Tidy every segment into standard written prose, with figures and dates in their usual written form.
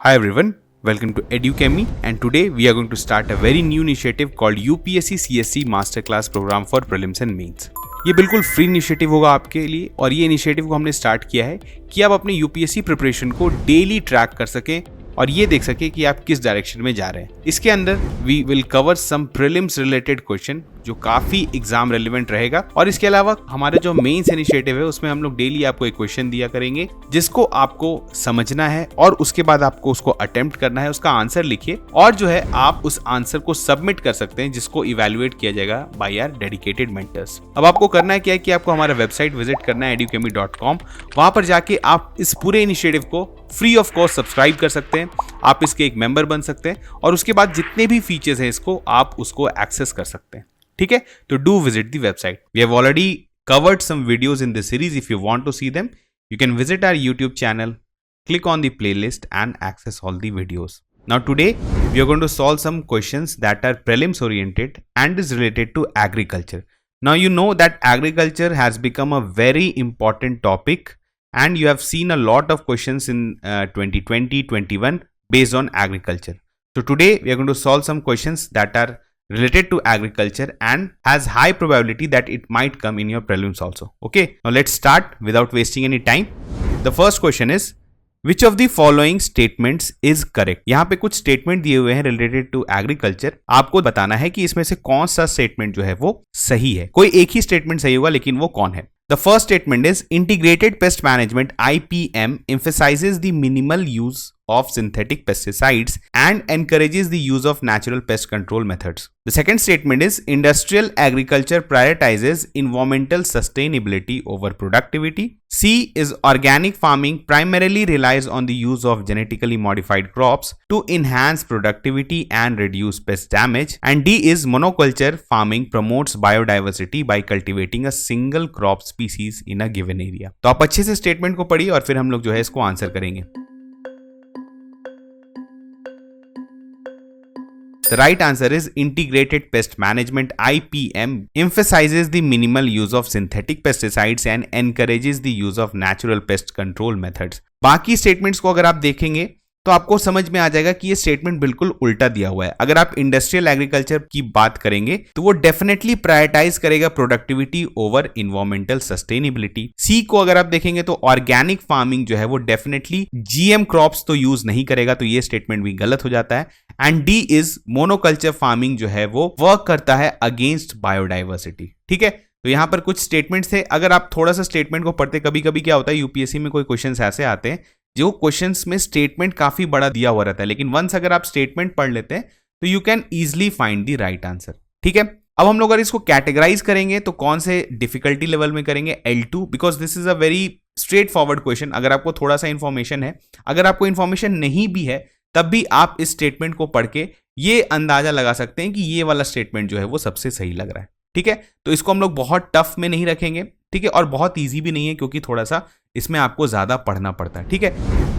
Hi everyone, welcome to EduChemy and today we are going to start a very new initiative called UPSC CSC Masterclass Program for Prelims and Mains। ये बिल्कुल free initiative होगा आपके लिए और ये initiative को हमने start किया है कि आप अपने यूपीएससी प्रिपरेशन को डेली ट्रैक कर सकें और ये देख सके कि आप किस डायरेक्शन में जा रहे हैं। इसके अंदर we will cover some prelims related question जो काफी एग्जाम रेलेवेंट रहेगा और इसके अलावा हमारे जो मेंस इनिशिएटिव है उसमें हम लोग डेली आपको एक क्वेश्चन दिया करेंगे जिसको आपको समझना है और उसके बाद आपको उसको अटेम्प्ट करना है, उसका आंसर लिखिए और जो है आप उस आंसर को सबमिट कर सकते हैं जिसको इवैल्यूएट किया जाएगा बाय आवर डेडिकेटेड मेंटर्स। अब आपको करना है क्या है कि आपको हमारा वेबसाइट विजिट करना है educhemy.com। वहां पर जाके आप इस पूरे इनिशिएटिव को फ्री ऑफ कॉस्ट सब्सक्राइब कर सकते हैं, आप इसके एक मेंबर बन सकते हैं और उसके बाद जितने भी फीचर्स हैं इसको आप उसको एक्सेस कर सकते हैं। ठीक है, तो do visit the website. We have already covered some videos in this series. If you want to see them you can visit our YouTube channel, click on the playlist and access all the videos. Now today we are going to solve some questions that are prelims oriented and is related to agriculture. Now you know that agriculture has become a very important topic and you have seen a lot of questions in 2020-21 based on agriculture. So today we are going to solve some questions that are related to agriculture and has high probability that it might come in your prelims also. Okay, now let's start without wasting any time. The first question is which of the following statements is correct? यहाँ पे कुछ statement दिए हुए हैं related to agriculture। आपको बताना है कि इसमें से कौन सा स्टेटमेंट जो है वो सही है। कोई एक ही स्टेटमेंट सही होगा लेकिन वो कौन है। The first statement is integrated pest management IPM emphasizes the minimal use of synthetic pesticides and encourages the use of natural pest control methods. The second statement is industrial agriculture prioritizes environmental sustainability over productivity. C is organic farming primarily relies on the use of genetically modified crops to enhance productivity and reduce pest damage. And D is monoculture farming promotes biodiversity by cultivating a single crop species in a given area. तो आप अच्छे से statement को पढ़िए और फिर हम लोग जो है इसको आंसर करेंगे। The right answer is integrated pest management IPM emphasizes the minimal use of synthetic pesticides and encourages the use of natural pest control methods. बाकी स्टेटमेंट्स को अगर आप देखेंगे तो आपको समझ में आ जाएगा कि ये स्टेटमेंट बिल्कुल उल्टा दिया हुआ है। अगर आप इंडस्ट्रियल एग्रीकल्चर की बात करेंगे तो वो डेफिनेटली प्रायोरिटाइज करेगा प्रोडक्टिविटी ओवर इन्वायरमेंटल सस्टेनेबिलिटी। सी को अगर आप देखेंगे तो ऑर्गेनिक फार्मिंग जो है वो डेफिनेटली जीएम क्रॉप्स तो यूज नहीं करेगा, तो ये स्टेटमेंट भी गलत हो जाता है। And D is monoculture farming जो है वो वर्क करता है अगेंस्ट बायोडाइवर्सिटी। ठीक है, तो यहां पर कुछ स्टेटमेंट्स थे। अगर आप थोड़ा सा स्टेटमेंट को पढ़ते, कभी कभी क्या होता है यूपीएससी में कोई क्वेश्चंस ऐसे आते हैं जो क्वेश्चंस में स्टेटमेंट काफी बड़ा दिया हुआ रहता है, लेकिन वंस अगर आप स्टेटमेंट पढ़ लेते हैं तो you can easily find the right answer. ठीक है, अब हम लोग अगर इसको कैटेगराइज करेंगे तो कौन से डिफिकल्टी लेवल में करेंगे? L2, because this is a very straight forward question. अगर आपको थोड़ा सा इंफॉर्मेशन है, अगर आपको इंफॉर्मेशन नहीं भी है तब भी आप इस स्टेटमेंट को पढ़ के ये अंदाजा लगा सकते हैं कि ये वाला स्टेटमेंट जो है वो सबसे सही लग रहा है। ठीक है, तो इसको हम लोग बहुत टफ में नहीं रखेंगे, ठीक है, और बहुत इजी भी नहीं है क्योंकि थोड़ा सा इसमें आपको ज्यादा पढ़ना पड़ता है। ठीक है,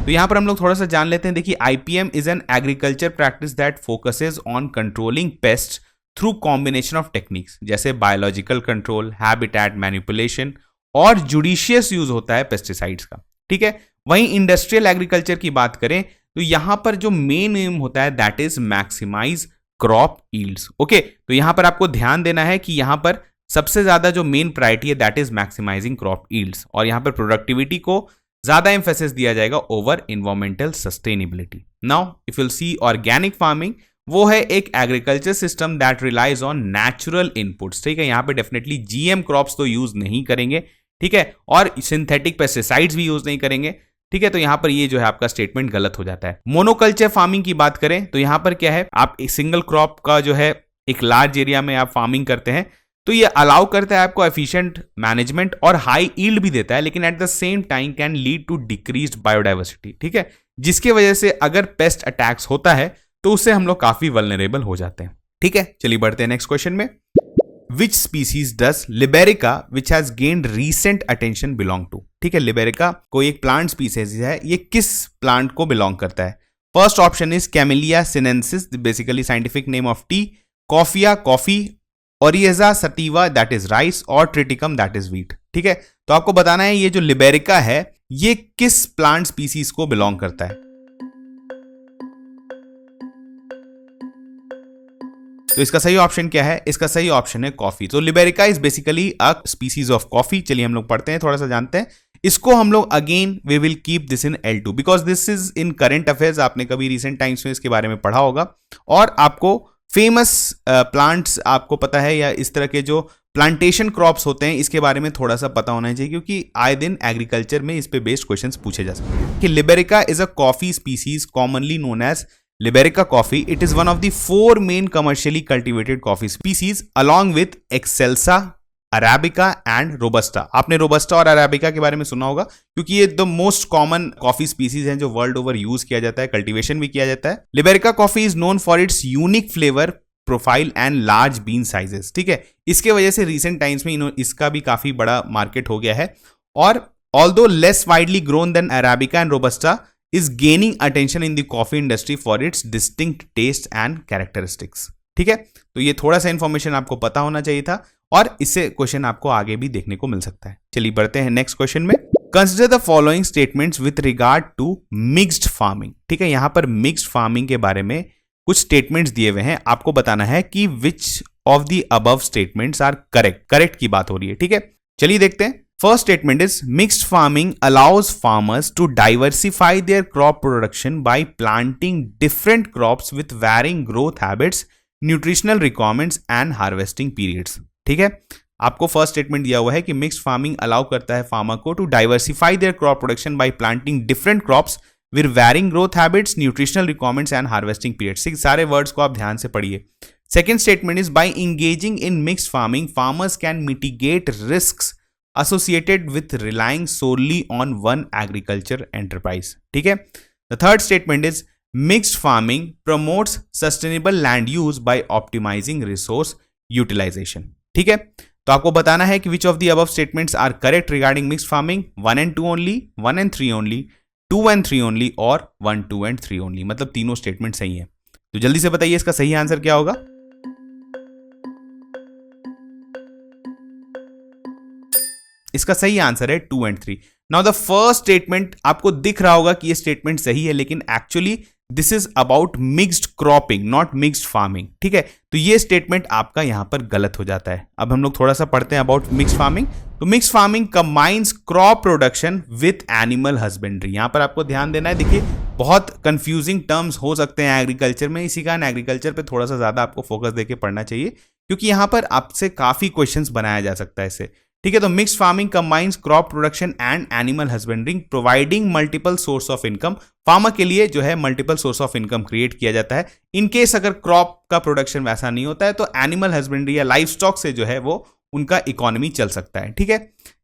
तो यहां पर हम लोग थोड़ा सा जान लेते हैं। देखिए, IPM is an agriculture practice that focuses on controlling paste through combination of techniques जैसे बायोलॉजिकल कंट्रोल, हैबिटेट मैनिपुलेशन और जुडिशियस यूज होता है पेस्टिसाइड्स का। ठीक है, वहीं इंडस्ट्रियल एग्रीकल्चर की बात करें तो यहां पर जो मेन एम होता है that is maximise crop yields. Okay, तो यहां पर आपको ध्यान देना है कि यहां पर सबसे ज्यादा जो मेन प्रायोरिटी है that is maximising crop yields और यहां पर प्रोडक्टिविटी को ज्यादा एम्फेसिस दिया जाएगा over environmental sustainability. Now if you see organic farming, वो है एक agriculture system that relies on natural inputs. ठीक है, यहां पे डेफिनेटली जीएम क्रॉप्स तो यूज नहीं करेंगे, ठीक है, और सिंथेटिक पेस्टिसाइड्स भी यूज नहीं करेंगे। ठीक है, तो यहां पर ये जो है आपका स्टेटमेंट गलत हो जाता है। मोनोकल्चर फार्मिंग की बात करें तो यहां पर क्या है, आप एक सिंगल क्रॉप का जो है एक लार्ज एरिया में आप फार्मिंग करते हैं तो ये अलाउ करता है आपको एफिशिएंट मैनेजमेंट और हाई यील्ड भी देता है, लेकिन at the same time can lead to decreased biodiversity. ठीक है, जिसकी वजह से अगर पेस्ट अटैक्स होता है तो उससे हम लोग काफी वल्नरेबल हो जाते हैं। ठीक है, चलिए बढ़ते हैं नेक्स्ट क्वेश्चन में। Which species does Liberica, which has gained recent attention, belong to? ठीक है, लिबेरिका कोई एक प्लांट स्पीसीज है, ये किस प्लांट को बिलोंग करता है? First option is Camellia sinensis, basically scientific name of tea, Coffea coffee, Oryza sativa that is rice और ट्रिटिकम दैट इज व्हीट। ठीक है, तो आपको बताना है ये जो लिबेरिका है ये किस प्लांट स्पीसीज को बिलोंग करता है। तो इसका सही ऑप्शन क्या है? इसका सही ऑप्शन है कॉफी। तो Liberica is basically a species of coffee. चलिए हम लोग पढ़ते हैं, थोड़ा सा जानते हैं इसको। हम लोग again we will keep this in L2 because this is in current affairs. आपने कभी रिसेंट टाइम्स में इसके बारे में पढ़ा होगा और आपको फेमस प्लांट्स आपको पता है या इस तरह के जो प्लांटेशन क्रॉप्स होते हैं इसके बारे में थोड़ा सा पता होना चाहिए, क्योंकि आए दिन एग्रीकल्चर में इस पे बेस्ड क्वेश्चंस पूछे जा सकते हैं। कि Liberica is a coffee species commonly known as Liberica coffee. It is one of the 4 main commercially cultivated coffee species along with Excelsa, Arabica and Robusta. आपने Robusta और Arabica के बारे में सुना होगा क्योंकि ये the most common coffee species हैं जो वर्ल्ड ओवर यूज किया जाता है, कल्टीवेशन भी किया जाता है। Liberica coffee is known for its unique flavor profile and large bean sizes. ठीक है, इसके वजह से रिसेंट टाइम्स में इसका भी काफी बड़ा मार्केट हो गया है और although less widely grown than arabica and robusta is gaining attention in the coffee industry for its distinct taste and characteristics. ठीक है, तो ये थोड़ा सा इंफॉर्मेशन आपको पता होना चाहिए था और इससे क्वेश्चन आपको आगे भी देखने को मिल सकता है। चलिए बढ़ते हैं नेक्स्ट क्वेश्चन में। Consider the following statements with regard to mixed farming. ठीक है, यहां पर मिक्स्ड फार्मिंग के बारे में कुछ स्टेटमेंट्स दिए हुए हैं, आपको बताना है कि which of the above statements are correct. Correct की बात हो रही है। ठीक है, चलिए देखते हैं। First statement is mixed farming allows farmers to diversify their crop production by planting different crops with varying growth habits, nutritional requirements and harvesting periods. ठीक है, आपको फर्स्ट स्टेटमेंट दिया हुआ है कि मिक्स्ड फार्मिंग अलाउ करता है फार्मर को to diversify their crop production by planting different crops with varying growth habits, nutritional requirements and harvesting periods. सारे वर्ड्स को आप ध्यान से पढ़िए। Second statement is by engaging in mixed farming farmers can mitigate risks associated with relying solely on one agriculture enterprise. ठीक है, the third statement is mixed farming promotes sustainable land use by optimizing resource utilization. ठीक है, तो आपको बताना है कि which of the above statements are correct regarding mixed farming. 1 and 2 only, 1 and 3 only, 2 and 3 only और 1, 2 and 3 only, मतलब तीनों स्टेटमेंट सही है। तो जल्दी से बताइए इसका सही आंसर क्या होगा। इसका सही आंसर है 2 and 3। Now the first statement आपको दिख रहा होगा कि ये स्टेटमेंट सही है, लेकिन actually this is about mixed cropping not mixed farming. ठीक है, तो ये स्टेटमेंट आपका यहां पर गलत हो जाता है। अब हम लोग थोड़ा सा पढ़ते हैं अबाउट मिक्स्ड फार्मिंग। तो mixed farming combines crop production with animal husbandry. यहां पर आपको ध्यान देना है। देखिए, बहुत कंफ्यूजिंग टर्म्स हो सकते हैं एग्रीकल्चर में, इसी कारण एग्रीकल्चर पे थोड़ा सा ज्यादा आपको फोकस देके पढ़ना चाहिए क्योंकि यहां पर आपसे काफी क्वेश्चंस बनाया जा सकता है इससे। ठीक है, तो mixed farming combines crop production and animal husbandry providing multiple source of income. Farmer के लिए जो है multiple source of income create किया जाता है। इनकेस अगर क्रॉप का प्रोडक्शन वैसा नहीं होता है तो एनिमल हस्बेंड्री या लाइफ स्टॉक से जो है वो उनका इकोनॉमी चल सकता है। ठीक है,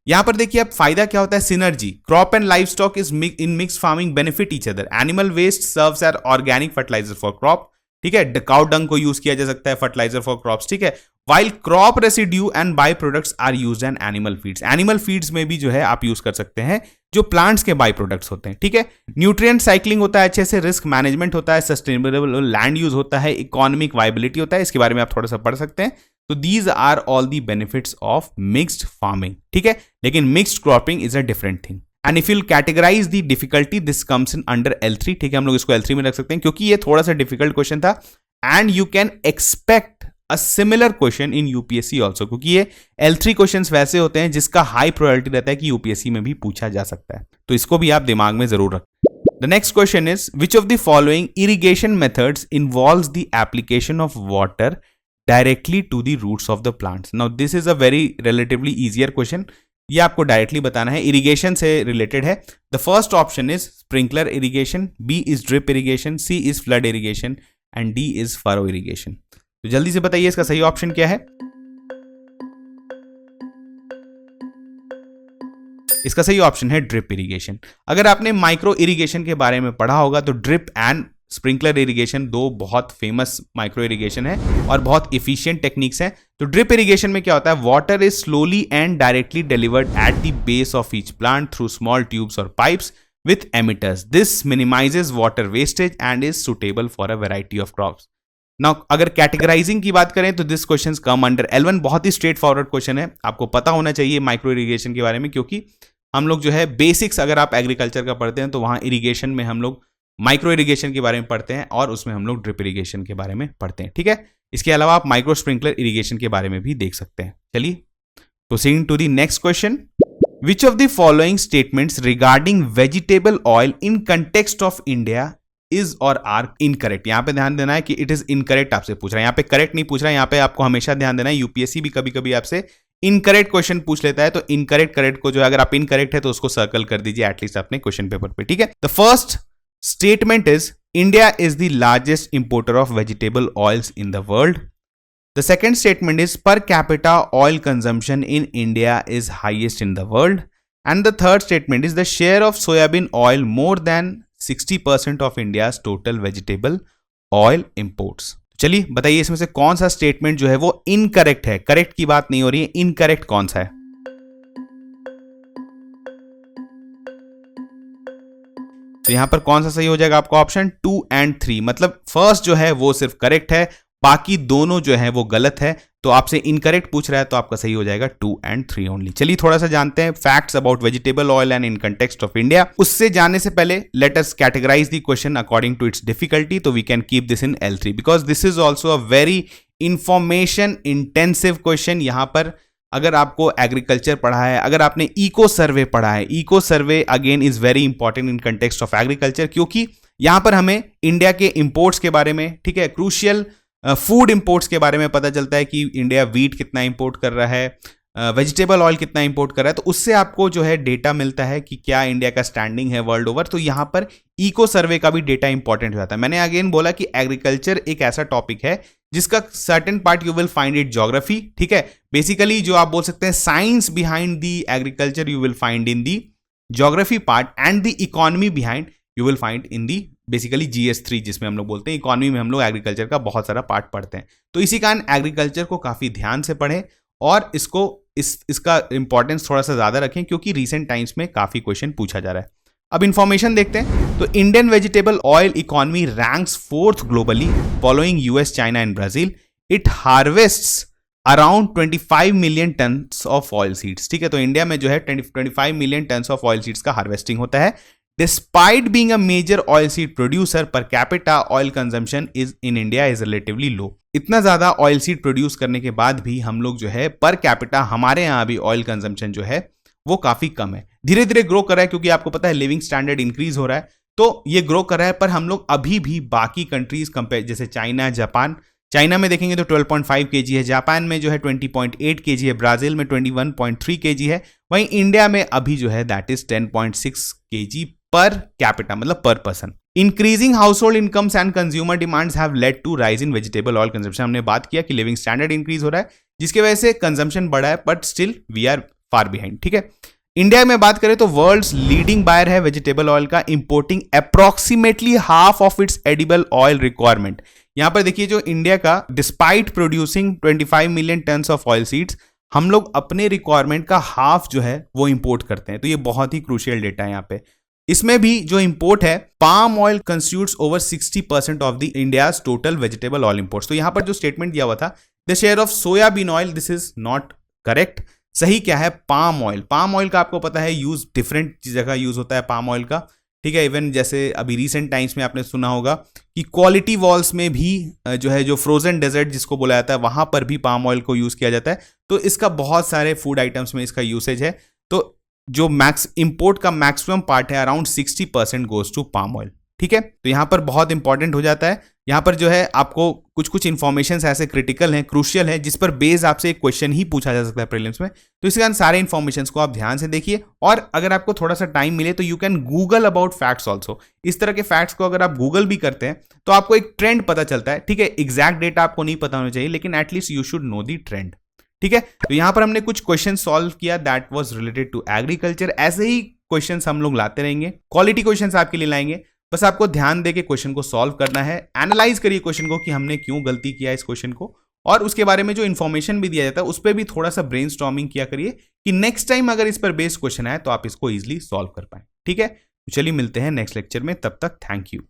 यहां पर देखिए अब फायदा क्या होता है, synergy. Crop and livestock is in mixed farming benefit each other. Animal waste serves as organic fertiliser for crop. ठीक है, काउ डंग को यूज किया जा सकता है फर्टिलाइजर फॉर क्रॉप्स। ठीक है, while crop residue and byproducts are used in animal feeds. Animal feeds में भी जो है आप यूज कर सकते हैं जो प्लांट्स के बाई प्रोडक्ट्स होते हैं। ठीक है, न्यूट्रिएंट साइक्लिंग होता है अच्छे से, रिस्क मैनेजमेंट होता है, सस्टेनेबल लैंड यूज होता है, इकोनॉमिक वायबिलिटी होता है। इसके बारे में आप थोड़ा सा पढ़ सकते हैं। तो these are all the benefits of mixed farming. ठीक है, लेकिन mixed cropping is a different thing and if you categorise the difficulty this comes in under L3। ठीक है, हम लोग इसको L3 में रख सकते हैं क्योंकि ये थोड़ा सा डिफिकल्ट क्वेश्चन था and you can expect a similar question in UPSC also, क्योंकि ये L3 क्वेश्चंस वैसे होते हैं जिसका हाई प्रोबेबिलिटी रहता है कि यूपीएससी में भी पूछा जा सकता है। तो इसको भी आप दिमाग में जरूर रखें। The next question is which of the following irrigation methods involves the application of water directly to the roots of the plants. Now this is a very relatively easier question. ये आपको डायरेक्टली बताना है, irrigation से related है। The first option is sprinkler irrigation, B is drip irrigation, C is flood irrigation and D is furrow irrigation. तो जल्दी से बताइए इसका सही ऑप्शन क्या है। इसका सही ऑप्शन है ड्रिप इरिगेशन। अगर आपने माइक्रो इरिगेशन के बारे में पढ़ा होगा तो ड्रिप एंड स्प्रिंकलर इरिगेशन दो बहुत फेमस माइक्रो इरिगेशन है और बहुत इफिशिएंट टेक्निक्स हैं। तो ड्रिप इरिगेशन में क्या होता है, water is slowly and directly delivered at the base of each plant through small tubes और pipes with emitters. This minimizes water wastage and is suitable for a variety of crops. Now, अगर categorising की बात करें तो this questions come under L1। बहुत ही straight forward question है, आपको पता होना चाहिए माइक्रो इरिगेशन के बारे में क्योंकि हम लोग जो है बेसिक्स अगर आप एग्रीकल्चर का पढ़ते हैं तो वहां इरिगेशन में हम लोग माइक्रो इरिगेशन के बारे में पढ़ते हैं और उसमें हम लोग ड्रिप इरिगेशन के बारे में पढ़ते हैं। ठीक है, इसके अलावा आप माइक्रो स्प्रिंकलर इरिगेशन के बारे में भी देख सकते हैं। चलिए proceeding to the next question, which of the following statements regarding vegetable oil in context of India is or are incorrect. यहाँ पे ध्यान देना है कि इट इज इनकरेक्ट आपसे पूछ रहा है, यहाँ पे करेक्ट नहीं पूछ रहा है, यहाँ पे आपको हमेशा ध्यान देना है, यूपीएससी भी कभी कभी आपसे इनकरेक्ट क्वेश्चन पूछ लेता है, तो इनकरेक्ट करेक्ट को जो अगर आप इनकरेक्ट है तो उसको सर्कल कर दीजिए एटलीस्ट अपने क्वेश्चन पेपर पे, ठीक है। The first statement is India is the largest importer of vegetable oils in the world. The second statement is per capita oil consumption in India is highest in the world. And the third statement is the share of soybean oil more than 60% of India's total vegetable oil imports. चलिए बताइए इसमें से कौन सा statement जो है वो incorrect है, करेक्ट की बात नहीं हो रही है, इनकरेक्ट कौन सा है। तो यहां पर कौन सा सही हो जाएगा आपका ऑप्शन 2 and 3, मतलब फर्स्ट जो है वो सिर्फ करेक्ट है, बाकी दोनों जो है वो गलत है, तो आपसे इनकरेक्ट पूछ रहा है तो आपका सही हो जाएगा 2 and 3 ओनली। चलिए थोड़ा सा जानते हैं facts about vegetable oil and in context of India. उससे जानने से पहले let us categorize the question according to its difficulty, तो we can keep this in L3 because this is also a very information intensive question. यहां पर अगर आपको agriculture पढ़ा है, अगर आपने इको सर्वे पढ़ा है, eco survey again is very important in context of agriculture, क्योंकि यहां पर हमें इंडिया के इंपोर्ट्स के बारे में, ठीक है, क्रूशियल फूड इंपोर्ट्स के बारे में पता चलता है कि इंडिया वीट कितना इंपोर्ट कर रहा है, वेजिटेबल ऑयल कितना इंपोर्ट कर रहा है, तो उससे आपको जो है डेटा मिलता है कि क्या इंडिया का स्टैंडिंग है वर्ल्ड ओवर। तो यहां पर इको सर्वे का भी डेटा इंपॉर्टेंट हो जाता है। मैंने अगेन बोला कि एग्रीकल्चर एक ऐसा टॉपिक है जिसका certain part you will find it geography, ठीक है, बेसिकली जो आप बोल सकते हैं science behind the agriculture you will find in the geography part, and the economy behind you will find in the basically GS3 जिसमें हम लोग बोलते हैं, इकोनॉमी में हम लोग एग्रीकल्चर का बहुत सारा पार्ट पढ़ते हैं। तो इसी कारण एग्रीकल्चर को काफी ध्यान से पढ़ें और इसका इंपॉर्टेंस थोड़ा सा ज्यादा रखें, क्योंकि रीसेंट टाइम्स में काफी क्वेश्चन पूछा जा रहा है। अब इंफॉर्मेशन देखते हैं, तो Indian vegetable oil economy ranks 4th globally following US, China and Brazil. It harvests around 25 million tons of oil seeds, ठीक है, तो इंडिया में जो है 25 million tons of oil seeds का हार्वेस्टिंग होता है। Despite being a major oilseed producer, per capita oil consumption is in India is relatively low. इतना ज्यादा ऑयल सीड प्रोड्यूस करने के बाद भी हम लोग जो है पर कैपिटा हमारे यहाँ भी ऑयल कंजम्पशन जो है वो काफी कम है। धीरे धीरे ग्रो कर रहा है, क्योंकि आपको पता है लिविंग स्टैंडर्ड इंक्रीज हो रहा है, तो ये ग्रो कर रहा है, पर हम लोग अभी भी बाकी कंट्रीज कंपेयर, जैसे चाइना, जापान, चाइना में देखेंगे तो 12.5 kg है, जापान में जो है 20.8 kg है, ब्राजील में 21.3 kg है, वहीं इंडिया में अभी जो है that is 10.6 kg per capita, मतलब per person. Increasing household incomes and consumer demands have led to rise in vegetable oil consumption. हमने बात किया कि लिविंग स्टैंडर्ड इंक्रीज हो रहा है, जिसकी वजह से कंजम्पशन बढ़ा है, but still we are far behind, ठीक है। इंडिया में बात करें तो वर्ल्ड्स लीडिंग बायर है वेजिटेबल ऑयल का, importing approximately half of its edible oil requirement. यहां पर देखिए जो इंडिया का, despite producing 25 million tons of oil seeds, हम लोग अपने रिक्वायरमेंट का हाफ जो है वो इंपोर्ट करते हैं। तो ये बहुत ही क्रूशियल डेटा है यहाँ पे। इसमें भी जो इंपोर्ट है, palm oil constitutes over 60% of the India's total vegetable oil imports. तो यहां पर जो स्टेटमेंट दिया हुआ था, the share of soybean oil, this is not correct. सही क्या है, पाम ऑयल। पाम ऑयल का आपको पता है यूज डिफरेंट जगह यूज होता है पाम ऑयल का, ठीक है। इवन जैसे अभी रिसेंट टाइम्स में आपने सुना होगा कि क्वालिटी वॉल्स में भी जो है, जो फ्रोजन डेजर्ट जिसको बोला जाता है, वहां पर भी पाम ऑयल को यूज किया जाता है। तो इसका बहुत सारे फूड आइटम्स में इसका यूसेज है। तो जो इंपोर्ट का मैक्सिमम पार्ट है around 60% goes to palm oil, ठीक है। तो यहां पर बहुत इंपॉर्टेंट हो जाता है। यहां पर जो है आपको कुछ इंफॉर्मेशन ऐसे क्रिटिकल हैं, क्रूशियल है, जिस पर बेस आपसे एक क्वेश्चन ही पूछा जा सकता है प्रीलिम्स में। तो इसके कारण सारे इंफॉर्मेशन को आप ध्यान से देखिए, और अगर आपको थोड़ा सा टाइम मिले तो you can Google about facts also. इस तरह के फैक्ट्स को अगर आप गूगल भी करते हैं तो आपको एक ट्रेंड पता चलता है, ठीक है। एग्जैक्ट डेटा आपको नहीं पता होना चाहिए, लेकिन at least you should know the trend, ठीक है। तो यहां पर हमने कुछ क्वेश्चन सॉल्व किया that was related to agriculture. ऐसे ही क्वेश्चंस हम लोग लाते रहेंगे, क्वालिटी क्वेश्चंस आपके लिए लाएंगे। बस आपको ध्यान देके क्वेश्चन को सॉल्व करना है, एनालाइज करिए क्वेश्चन को कि हमने क्यों गलती किया इस क्वेश्चन को, और उसके बारे में जो इन्फॉर्मेशन भी दिया जाता है उस पर भी थोड़ा सा ब्रेनस्टॉर्मिंग किया करिए कि नेक्स्ट टाइम अगर इस पर बेस्ड क्वेश्चन आए तो आप इसको इजिली सॉल्व कर पाए, ठीक है। चलिए मिलते हैं नेक्स्ट लेक्चर में, तब तक थैंक यू।